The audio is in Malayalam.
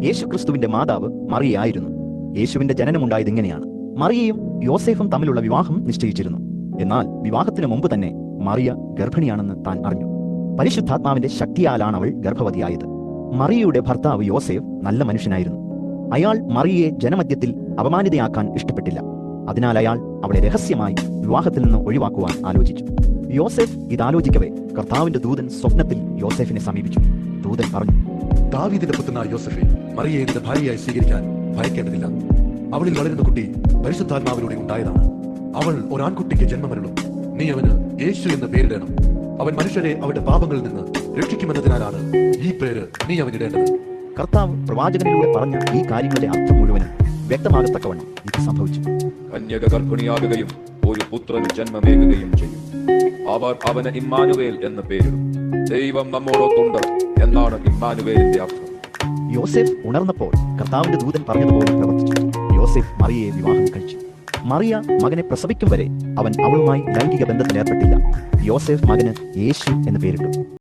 യേശുക്രിസ്തുവിന്റെ മാതാവ് മറിയയായിരുന്നു. യേശുവിന്റെ ജനനമുണ്ടായത് ഇങ്ങനെയാണ്. മറിയയും യോസേഫും തമ്മിലുള്ള വിവാഹം നിശ്ചയിച്ചിരുന്നു. എന്നാൽ വിവാഹത്തിന് മുമ്പ് തന്നെ മറിയ ഗർഭിണിയാണെന്ന് താൻ അറിഞ്ഞു. പരിശുദ്ധാത്മാവിന്റെ ശക്തിയാലാണ് അവൾ ഗർഭവതിയായത്. മറിയയുടെ ഭർത്താവ് യോസേഫ് നല്ല മനുഷ്യനായിരുന്നു. അയാൾ മറിയയെ ജനമധ്യത്തിൽ അപമാനിതയാക്കാൻ ഇഷ്ടപ്പെട്ടില്ല. അതിനാൽ അയാൾ അവളെ രഹസ്യമായി വിവാഹത്തിൽ നിന്ന് ഒഴിവാക്കുവാൻ ആലോചിച്ചു. യോസേഫ് ഇതാലോചിക്കവേ കർത്താവിന്റെ ദൂതൻ സ്വപ്നത്തിൽ യോസേഫിനെ സമീപിച്ചു. ദൂതൻ പറഞ്ഞു, ദാവീദിന്റെ പുത്രനായ യോസഫേ, മറിയയെ നിന്റെ ഭാര്യയായി സ്വീകരിക്കാൻ ഭയക്കേണ്ടതില്ല. അവളിൽ വളരുന്ന കുട്ടി പരിശുദ്ധാത്മാവിലൂടെ ഉണ്ടായതാണ്. അവൾ ഒരാൺകുട്ടിക്ക് ജന്മമരുളും. നീ അവന് യേശു എന്ന് പേരിടണം. അവൻ മനുഷ്യരെ അവരുടെ പാപങ്ങളിൽ നിന്ന് രക്ഷിക്കുമെന്നതിനാലാണ് ഈ പേര് നീ അവനിടേണ്ടത്. കർത്താവ് പ്രവാചകനിലൂടെ പറഞ്ഞ ഈ കാര്യങ്ങളുടെ അർത്ഥം മുഴുവനും വ്യക്തമാകത്തക്കവണ്ണം ഇത് സംഭവിച്ചു. കന്യക ഗർഭിണിയാകുകയും ഒരു പുത്രന് ജന്മമേകുകയും ചെയ്യും. അവർ അവന് ഇമ്മാനുവേൽ എന്ന് പേരിടും. ദൈവം നമ്മോടൊത്തുണ്ട് എന്നാണ് ഇമ്മാനുവേലിന്റെ അർത്ഥം. യോസേഫ് ഉണർന്നപ്പോൾ കർത്താവിന്റെ ദൂതൻ പറഞ്ഞതുപോലെ പ്രവർത്തിച്ചു. യോസേഫ് മറിയയെ വിവാഹം കഴിച്ചു. മറിയ മകനെ പ്രസവിക്കും വരെ അവൻ അവളുമായി ലൈംഗിക ബന്ധത്തിൽ ഏർപ്പെട്ടില്ല. യോസേഫ് മകന് യേശു എന്ന് പേരിട്ടു.